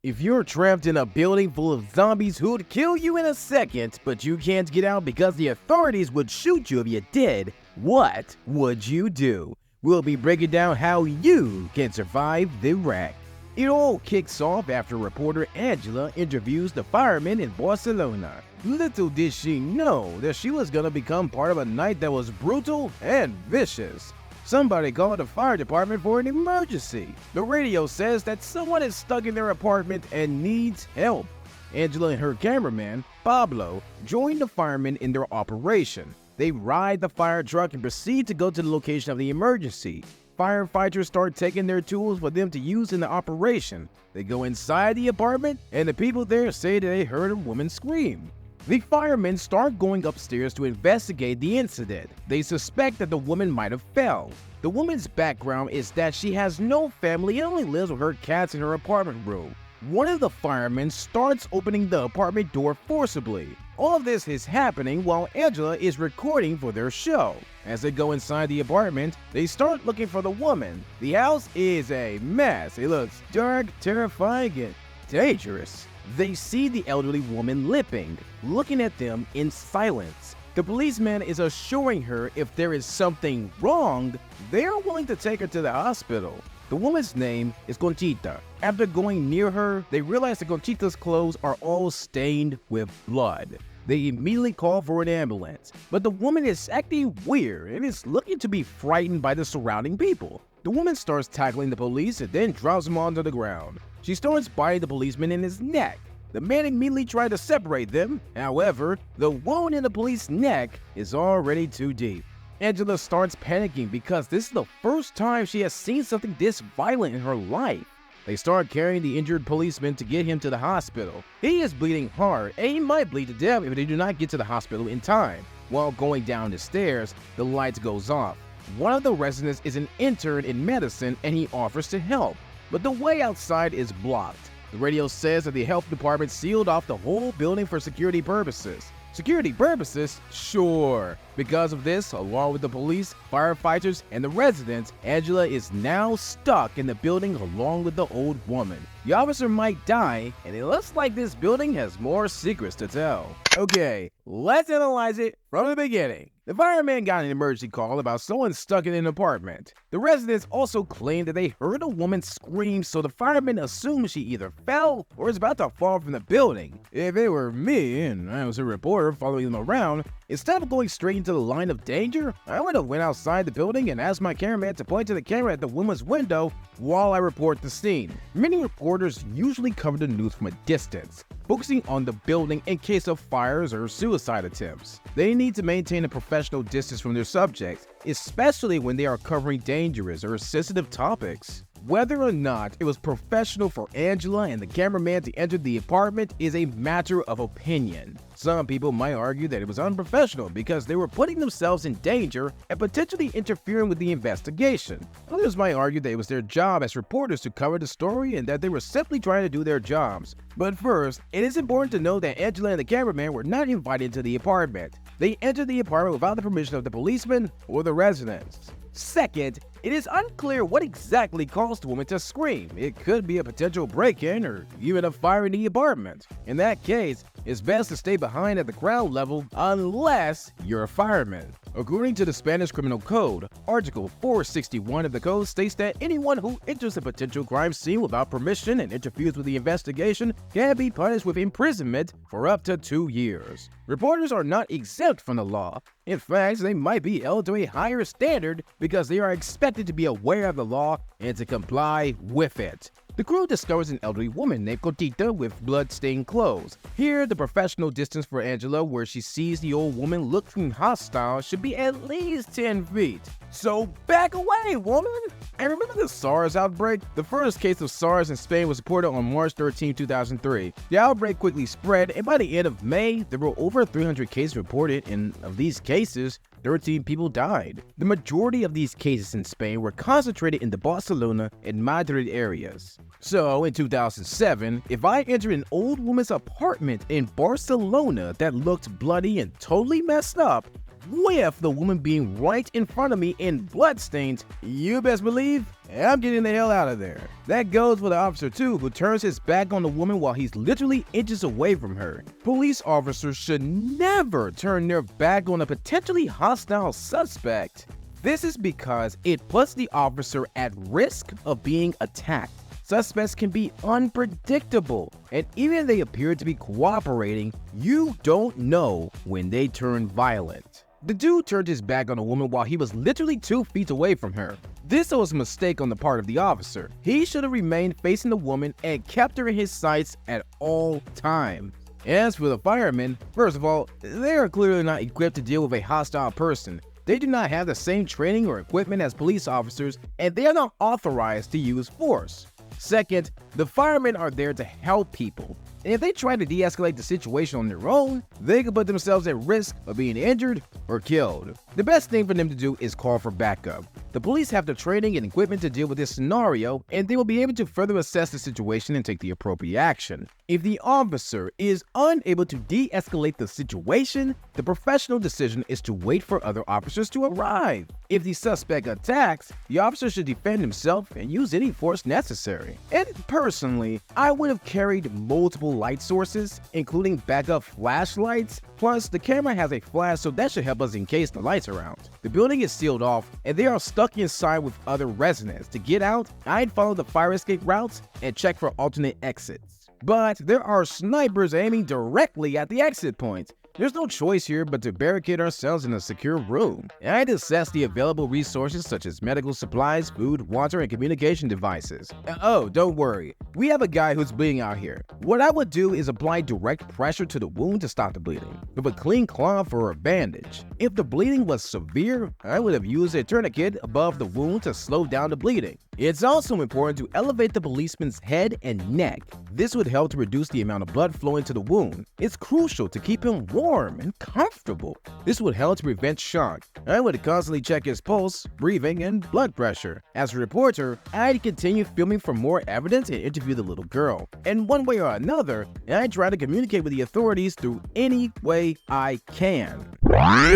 If you're trapped in a building full of zombies who'd kill you in a second, but you can't get out because the authorities would shoot you if you did, what would you do? We'll be breaking down how you can survive the wreck. It all kicks off after reporter Angela interviews the firemen in Barcelona. Little did she know that she was gonna become part of a night that was brutal and vicious. Somebody called the fire department for an emergency. The radio says that someone is stuck in their apartment and needs help. Angela and her cameraman, Pablo, join the firemen in their operation. They ride the fire truck and proceed to go to the location of the emergency. Firefighters start taking their tools for them to use in the operation. They go inside the apartment, and the people there say that they heard a woman scream. The firemen start going upstairs to investigate the incident. They suspect that the woman might have fell. The woman's background is that she has no family and only lives with her cats in her apartment room. One of the firemen starts opening the apartment door forcibly. All of this is happening while Angela is recording for their show. As they go inside the apartment, they start looking for the woman. The house is a mess. It looks dark, terrifying, and dangerous. They see the elderly woman limping, looking at them in silence. The policeman is assuring her if there is something wrong, they are willing to take her to the hospital. The woman's name is Conchita. After going near her, they realize that Conchita's clothes are all stained with blood. They immediately call for an ambulance, but the woman is acting weird and is looking to be frightened by the surrounding people. The woman starts tackling the police and then drops him onto the ground. She starts biting the policeman in his neck. The man immediately tried to separate them. However, the wound in the police's neck is already too deep. Angela starts panicking because this is the first time she has seen something this violent in her life. They start carrying the injured policeman to get him to the hospital. He is bleeding hard and he might bleed to death if they do not get to the hospital in time. While going down the stairs, the lights goes off. One of the residents is an intern in medicine and he offers to help, but the way outside is blocked. The radio says that the health department sealed off the whole building for security purposes. Security purposes? Sure. Because of this, along with the police, firefighters, and the residents, Angela is now stuck in the building along with the old woman. The officer might die, and it looks like this building has more secrets to tell. Okay, let's analyze it from the beginning. The fireman got an emergency call about someone stuck in an apartment. The residents also claimed that they heard a woman scream, so the fireman assumed she either fell or is about to fall from the building. If it were me and I was a reporter following them around, instead of going straight into the line of danger, I would have went outside the building and asked my cameraman to point to the camera at the woman's window while I report the scene. Many reporters usually cover the news from a distance, focusing on the building in case of fires or suicide attempts. They need to maintain a professional distance from their subjects, especially when they are covering dangerous or sensitive topics. Whether or not it was professional for Angela and the cameraman to enter the apartment is a matter of opinion. Some people might argue that it was unprofessional because they were putting themselves in danger and potentially interfering with the investigation. Others might argue that it was their job as reporters to cover the story and that they were simply trying to do their jobs. But first, it is important to know that Angela and the cameraman were not invited to the apartment. They entered the apartment without the permission of the policeman or the residents. Second, it is unclear what exactly caused the woman to scream. It could be a potential break-in or even a fire in the apartment. In that case, it's best to stay behind at the ground level unless you're a fireman. According to the Spanish Criminal Code, Article 461 of the code states that anyone who enters a potential crime scene without permission and interferes with the investigation can be punished with imprisonment for up to 2 years. Reporters are not exempt from the law. In fact, they might be held to a higher standard because they are expected to be aware of the law and to comply with it. The crew discovers an elderly woman named Conchita with blood-stained clothes. Here, the professional distance for Angela where she sees the old woman looking hostile should be at least 10 feet. So back away, woman! And remember the SARS outbreak? The first case of SARS in Spain was reported on March 13, 2003. The outbreak quickly spread, and by the end of May, there were over 300 cases reported, and of these cases, 13 people died. The majority of these cases in Spain were concentrated in the Barcelona and Madrid areas. So, in 2007, if I entered an old woman's apartment in Barcelona that looked bloody and totally messed up, with the woman being right in front of me in bloodstains, you best believe I'm getting the hell out of there. That goes for the officer too, who turns his back on the woman while he's literally inches away from her. Police officers should never turn their back on a potentially hostile suspect. This is because it puts the officer at risk of being attacked. Suspects can be unpredictable, and even if they appear to be cooperating, you don't know when they turn violent. The dude turned his back on a woman while he was literally 2 feet away from her. This was a mistake on the part of the officer. He should have remained facing the woman and kept her in his sights at all times. As for the firemen, first of all, they are clearly not equipped to deal with a hostile person. They do not have the same training or equipment as police officers, and they are not authorized to use force. Second, the firemen are there to help people, and if they try to de-escalate the situation on their own, they could put themselves at risk of being injured or killed. The best thing for them to do is call for backup. The police have the training and equipment to deal with this scenario, and they will be able to further assess the situation and take the appropriate action. If the officer is unable to de-escalate the situation, the professional decision is to wait for other officers to arrive. If the suspect attacks, the officer should defend himself and use any force necessary. And personally, I would have carried multiple light sources, including backup flashlights. Plus, the camera has a flash, so that should help us in case the lights are out. The building is sealed off, and they are stuck inside with other residents. To get out, I'd follow the fire escape routes and check for alternate exits. But there are snipers aiming directly at the exit points. There's no choice here but to barricade ourselves in a secure room. I'd assess the available resources such as medical supplies, food, water, and communication devices. Oh, don't worry. We have a guy who's bleeding out here. What I would do is apply direct pressure to the wound to stop the bleeding, with a clean cloth or a bandage. If the bleeding was severe, I would have used a tourniquet above the wound to slow down the bleeding. It's also important to elevate the policeman's head and neck. This would help to reduce the amount of blood flowing to the wound. It's crucial to keep him warm and comfortable. This would help to prevent shock. I would constantly check his pulse, breathing, and blood pressure. As a reporter, I'd continue filming for more evidence and interview the little girl. And one way or another, I'd try to communicate with the authorities through any way I can.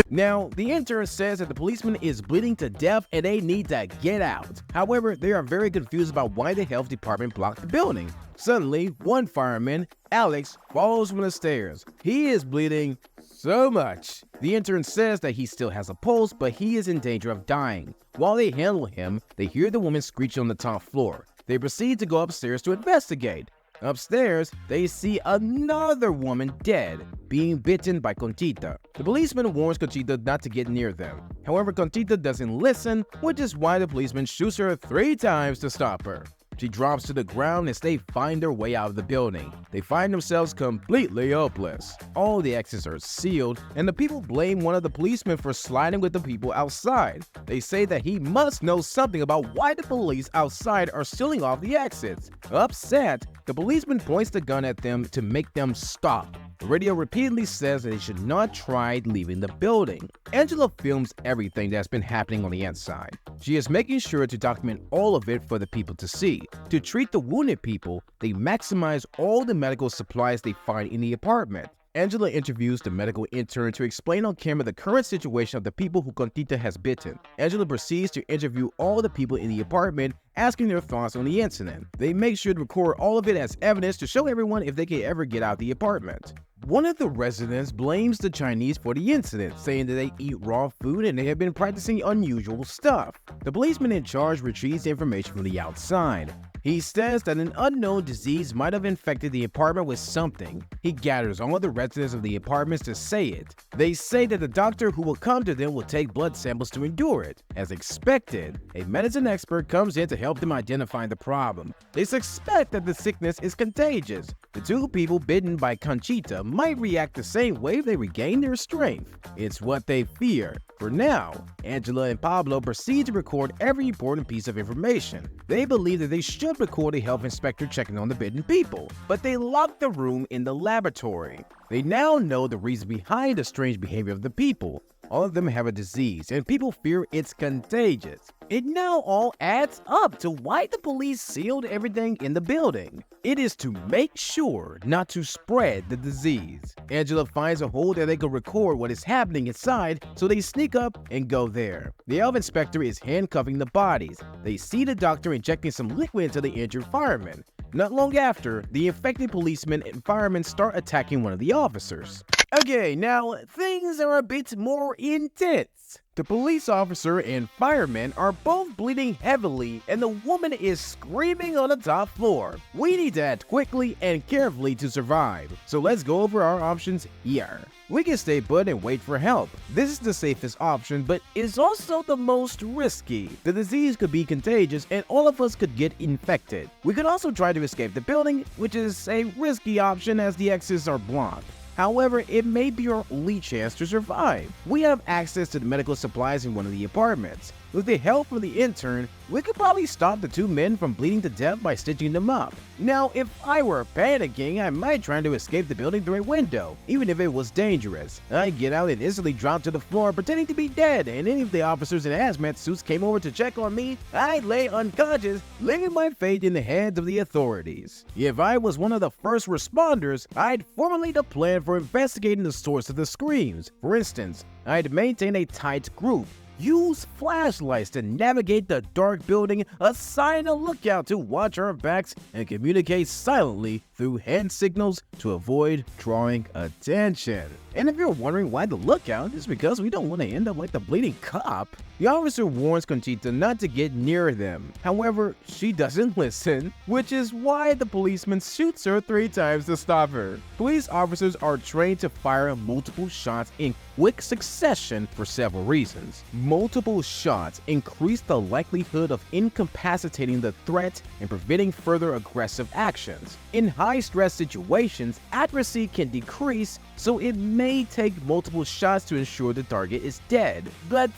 Now, the intern says that the policeman is bleeding to death and they need to get out. However, they are very confused about why the health department blocked the building. Suddenly, one fireman, Alex, falls from the stairs. He is bleeding so much. The intern says that he still has a pulse, but he is in danger of dying. While they handle him, they hear the woman screeching on the top floor. They proceed to go upstairs to investigate. Upstairs, they see another woman dead, being bitten by Conchita. The policeman warns Conchita not to get near them. However, Conchita doesn't listen, which is why the policeman shoots her 3 times to stop her. She drops to the ground as they find their way out of the building. They find themselves completely helpless. All the exits are sealed, and the people blame one of the policemen for sliding with the people outside. They say that he must know something about why the police outside are sealing off the exits. Upset, the policeman points the gun at them to make them stop. The radio repeatedly says that they should not try leaving the building. Angela films everything that's been happening on the inside. She is making sure to document all of it for the people to see. To treat the wounded people, they maximize all the medical supplies they find in the apartment. Angela interviews the medical intern to explain on camera the current situation of the people who Conchita has bitten. Angela proceeds to interview all the people in the apartment, asking their thoughts on the incident. They make sure to record all of it as evidence to show everyone if they can ever get out of the apartment. One of the residents blames the Chinese for the incident, saying that they eat raw food and they have been practicing unusual stuff. The policeman in charge retrieves the information from the outside. He says that an unknown disease might have infected the apartment with something. He gathers all the residents of the apartments to say it. They say that the doctor who will come to them will take blood samples to endure it. As expected, a medicine expert comes in to help them identify the problem. They suspect that the sickness is contagious. The 2 people bitten by Conchita might react the same way if they regain their strength. It's what they fear. For now, Angela and Pablo proceed to record every important piece of information. They believe that they should record a health inspector checking on the bitten people, but they lock the room in the laboratory. They now know the reason behind the strange behavior of the people. All of them have a disease, and people fear it's contagious. It now all adds up to why the police sealed everything in the building. It is to make sure not to spread the disease. Angela finds a hole that they can record what is happening inside, so they sneak up and go there. The elf inspector is handcuffing the bodies. They see the doctor injecting some liquid into the injured fireman. Not long after, the infected policemen and firemen start attacking one of the officers. Okay, now things are a bit more intense. The police officer and firemen are both bleeding heavily, and the woman is screaming on the top floor. We need to act quickly and carefully to survive, so let's go over our options here. We can stay put and wait for help. This is the safest option, but is also the most risky. The disease could be contagious and all of us could get infected. We could also try to escape the building, which is a risky option as the exits are blocked. However, it may be our only chance to survive. We have access to the medical supplies in one of the apartments. With the help from the intern, we could probably stop the two men from bleeding to death by stitching them up. Now, if I were panicking, I might try to escape the building through a window, even if it was dangerous. I'd get out and instantly drop to the floor pretending to be dead, and any of the officers in hazmat suits came over to check on me, I'd lay unconscious, leaving my fate in the hands of the authorities. If I was one of the first responders, I'd formulate a plan for investigating the source of the screams. For instance, I'd maintain a tight group, use flashlights to navigate the dark building, assign a lookout to watch our backs, and communicate silently through hand signals to avoid drawing attention. And if you're wondering why the lookout, it's because we don't want to end up like the bleeding cop. The officer warns Conchita not to get near them. However, she doesn't listen, which is why the policeman shoots her 3 times to stop her. Police officers are trained to fire multiple shots in quick succession for several reasons. Multiple shots increase the likelihood of incapacitating the threat and preventing further aggressive actions. In high-stress situations, accuracy can decrease, so it may take multiple shots to ensure the target is dead. But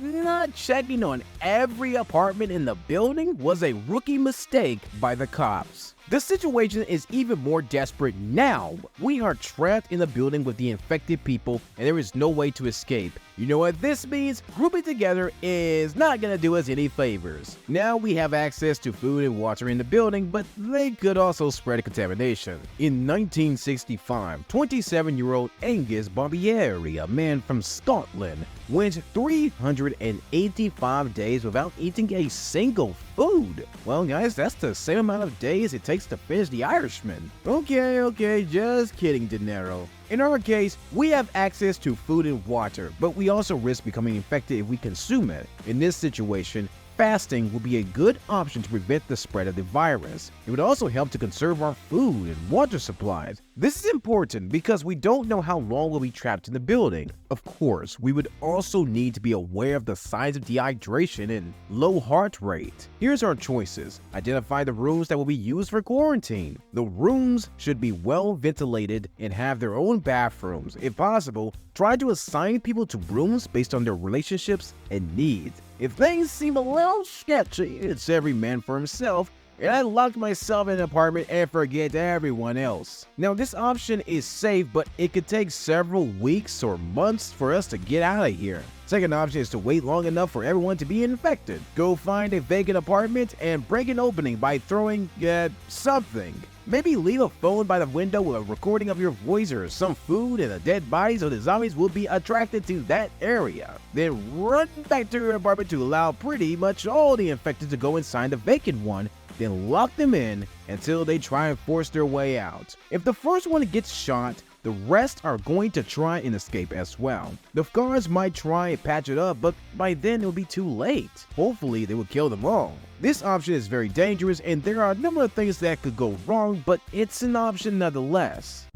not checking on every apartment in the building was a rookie mistake by the cops. The situation is even more desperate now. We are trapped in the building with the infected people and there is no way to escape. You know what this means? Grouping together is not gonna do us any favors. Now we have access to food and water in the building, but they could also spread contamination. In 1965, 27-year-old Angus Barbieri, a man from Scotland, went 385 days without eating a single food. Well guys, that's the same amount of days it takes to finish the Irishman. Okay, just kidding, De Niro. In our case, we have access to food and water, but we also risk becoming infected if we consume it. In this situation, fasting will be a good option to prevent the spread of the virus. It would also help to conserve our food and water supplies. This is important because we don't know how long we'll be trapped in the building. Of course, we would also need to be aware of the signs of dehydration and low heart rate. Here's our choices. Identify the rooms that will be used for quarantine. The rooms should be well ventilated and have their own bathrooms. If possible, try to assign people to rooms based on their relationships and needs. If things seem a little sketchy, it's every man for himself, and I locked myself in an apartment and forget everyone else. Now this option is safe, but it could take several weeks or months for us to get out of here. Second option is to wait long enough for everyone to be infected. Go find a vacant apartment and break an opening by throwing, something. Maybe leave a phone by the window with a recording of your voice or some food and a dead body so the zombies will be attracted to that area. Then run back to your apartment to allow pretty much all the infected to go inside the vacant one, then lock them in until they try and force their way out. If the first one gets shot, the rest are going to try and escape as well. The guards might try and patch it up, but by then it will be too late. Hopefully they will kill them all. This option is very dangerous and there are a number of things that could go wrong, but it's an option nonetheless.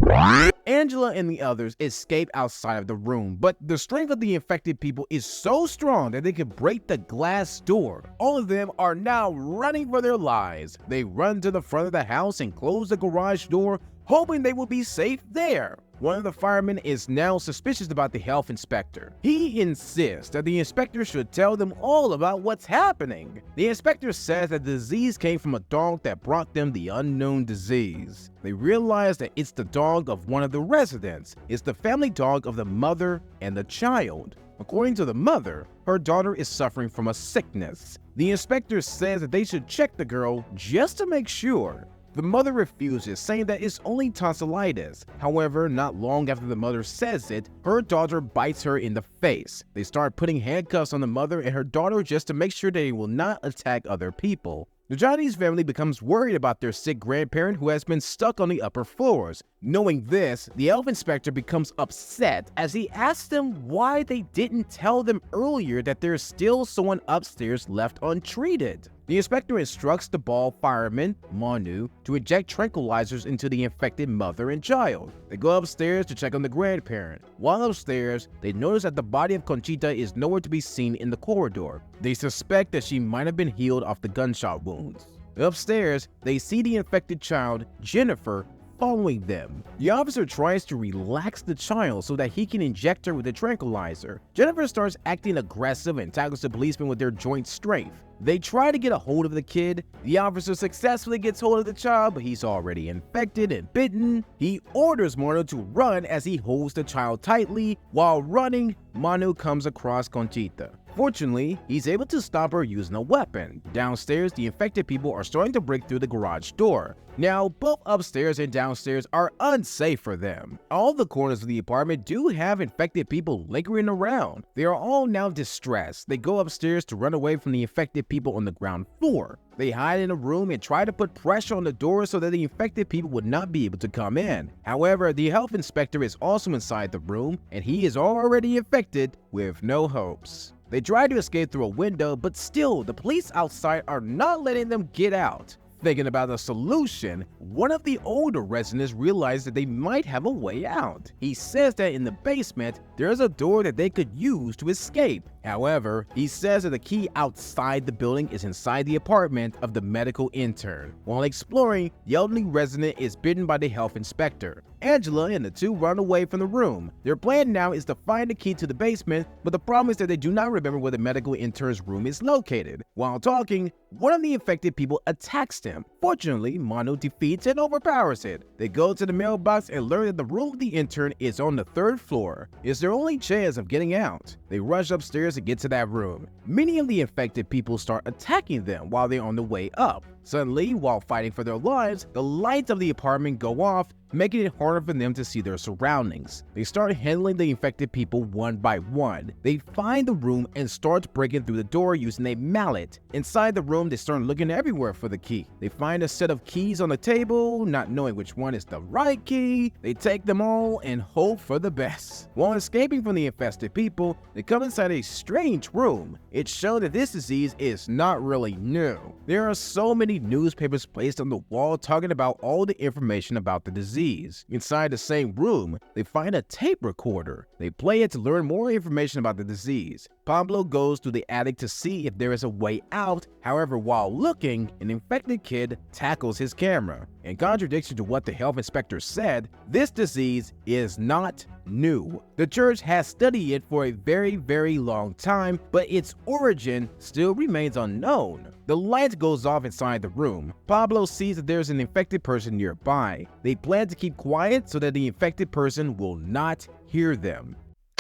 Angela and the others escape outside of the room, but the strength of the infected people is so strong that they can break the glass door. All of them are now running for their lives. They run to the front of the house and close the garage door, hoping they will be safe there. One of the firemen is now suspicious about the health inspector. He insists that the inspector should tell them all about what's happening. The inspector says that the disease came from a dog that brought them the unknown disease. They realize that it's the dog of one of the residents. It's the family dog of the mother and the child. According to the mother, her daughter is suffering from a sickness. The inspector says that they should check the girl just to make sure. The mother refuses, saying that it's only tonsillitis. However, not long after the mother says it, her daughter bites her in the face. They start putting handcuffs on the mother and her daughter just to make sure they will not attack other people. The Chinese family becomes worried about their sick grandparent who has been stuck on the upper floors. Knowing this, the health inspector becomes upset as he asks them why they didn't tell them earlier that there's still someone upstairs left untreated. The inspector instructs the bald fireman, Manu, to inject tranquilizers into the infected mother and child. They go upstairs to check on the grandparent. While upstairs, they notice that the body of Conchita is nowhere to be seen in the corridor. They suspect that she might have been healed off the gunshot wounds. Upstairs, they see the infected child, Jennifer, following them. The officer tries to relax the child so that he can inject her with a tranquilizer. Jennifer starts acting aggressive and tackles the policeman with their joint strength. They try to get a hold of the kid. The officer successfully gets hold of the child, but he's already infected and bitten. He orders Manu to run as he holds the child tightly. While running, Manu comes across Conchita. Fortunately, he's able to stop her using a weapon. Downstairs, the infected people are starting to break through the garage door. Now, both upstairs and downstairs are unsafe for them. All the corners of the apartment do have infected people lingering around. They are all now distressed. They go upstairs to run away from the infected people on the ground floor. They hide in a room and try to put pressure on the door so that the infected people would not be able to come in. However, the health inspector is also inside the room and he is already infected with no hopes. They try to escape through a window, but still, the police outside are not letting them get out. Thinking about a solution, one of the older residents realized that they might have a way out. He says that in the basement, there's a door that they could use to escape. However, he says that the key outside the building is inside the apartment of the medical intern. While exploring, the elderly resident is bitten by the health inspector. Angela and the two run away from the room. Their plan now is to find the key to the basement, but the problem is that they do not remember where the medical intern's room is located. While talking, one of the infected people attacks them. Fortunately, Manu defeats and overpowers it. They go to the mailbox and learn that the room of the intern is on the 3rd floor. It's their only chance of getting out. They rush upstairs to get to that room. Many of the infected people start attacking them while they're on the way up. Suddenly, while fighting for their lives, the lights of the apartment go off, making it harder for them to see their surroundings. They start handling the infected people one by one. They find the room and start breaking through the door using a mallet. Inside the room, they start looking everywhere for the key. They find a set of keys on the table, not knowing which one is the right key. They take them all and hope for the best. While escaping from the infested people, they come inside a strange room. It's shown that this disease is not really new. There are so many newspapers placed on the wall talking about all the information about the disease. Inside the same room, they find a tape recorder. They play it to learn more information about the disease. Pablo goes to the attic to see if there is a way out. However, while looking, an infected kid tackles his camera. In contradiction to what the health inspector said, this disease is not new. The church has studied it for a very long time, but its origin still remains unknown. The light goes off inside the room. Pablo sees that there's an infected person nearby. They plan to keep quiet so that the infected person will not hear them.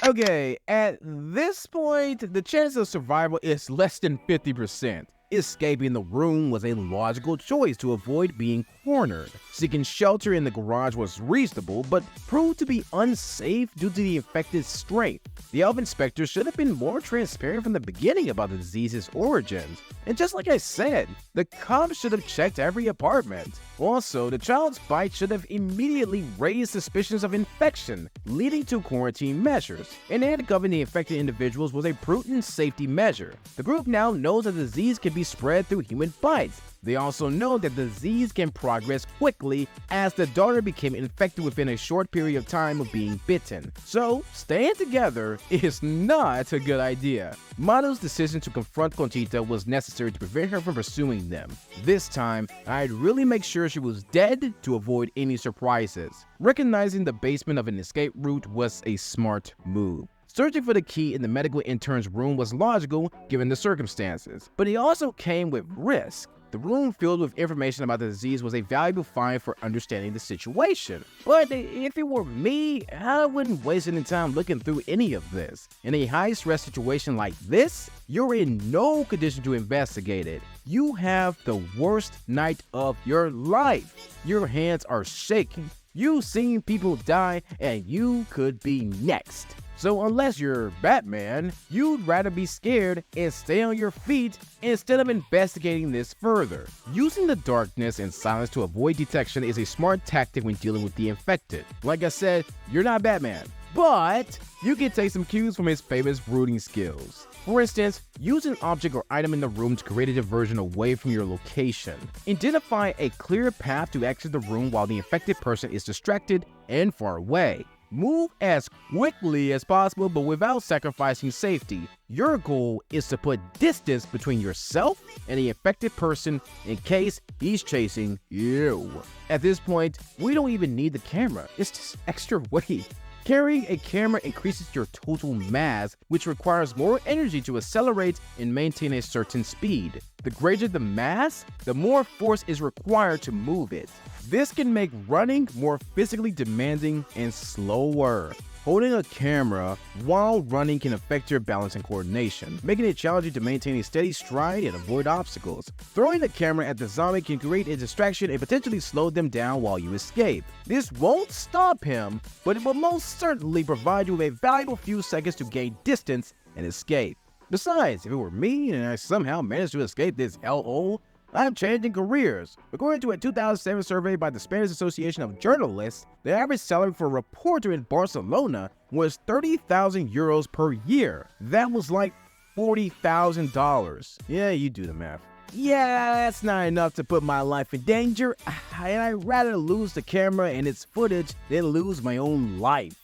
Okay, at this point, the chance of survival is less than 50%. Escaping the room was a logical choice to avoid being cornered. Seeking shelter in the garage was reasonable, but proved to be unsafe due to the infected strength. The health inspector should have been more transparent from the beginning about the disease's origins. And just like I said, the cops should have checked every apartment. Also, the child's bite should have immediately raised suspicions of infection, leading to quarantine measures. And handcuffing the infected individuals was a prudent safety measure. The group now knows that the disease can be spread through human bites. They also know that the disease can progress quickly as the daughter became infected within a short period of time of being bitten. So, staying together is not a good idea. Mato's decision to confront Conchita was necessary to prevent her from pursuing them. This time, I'd really make sure she was dead to avoid any surprises. Recognizing the basement of an escape route was a smart move. Searching for the key in the medical intern's room was logical given the circumstances, but it also came with risk. The room filled with information about the disease was a valuable find for understanding the situation. But if it were me, I wouldn't waste any time looking through any of this. In a high-stress situation like this, you're in no condition to investigate it. You have the worst night of your life. Your hands are shaking. You've seen people die, and you could be next. So unless you're Batman, you'd rather be scared and stay on your feet instead of investigating this further. Using the darkness and silence to avoid detection is a smart tactic when dealing with the infected. Like I said, you're not Batman, but you can take some cues from his famous brooding skills. For instance, use an object or item in the room to create a diversion away from your location. Identify a clear path to exit the room while the infected person is distracted and far away. Move as quickly as possible but without sacrificing safety. Your goal is to put distance between yourself and the infected person in case he's chasing you. At this point, we don't even need the camera, it's just extra weight. Carrying a camera increases your total mass, which requires more energy to accelerate and maintain a certain speed. The greater the mass, the more force is required to move it. This can make running more physically demanding and slower. Holding a camera while running can affect your balance and coordination, making it challenging to maintain a steady stride and avoid obstacles. Throwing the camera at the zombie can create a distraction and potentially slow them down while you escape. This won't stop him, but it will most certainly provide you with a valuable few seconds to gain distance and escape. Besides, if it were me and I somehow managed to escape this hellhole, I'm changing careers. According to a 2007 survey by the Spanish Association of Journalists, the average salary for a reporter in Barcelona was 30,000 euros per year. That was like $40,000. Yeah, you do the math. Yeah, that's not enough to put my life in danger, and I'd rather lose the camera and its footage than lose my own life.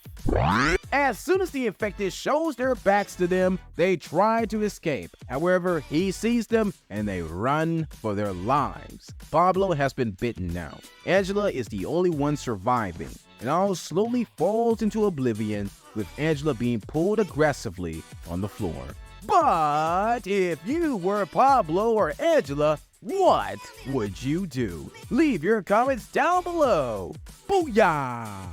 As soon as the infected shows their backs to them, they try to escape. However, he sees them and they run for their lives. Pablo has been bitten now. Angela is the only one surviving. It all slowly falls into oblivion, with Angela being pulled aggressively on the floor. But if you were Pablo or Angela, what would you do? Leave your comments down below. Booyah!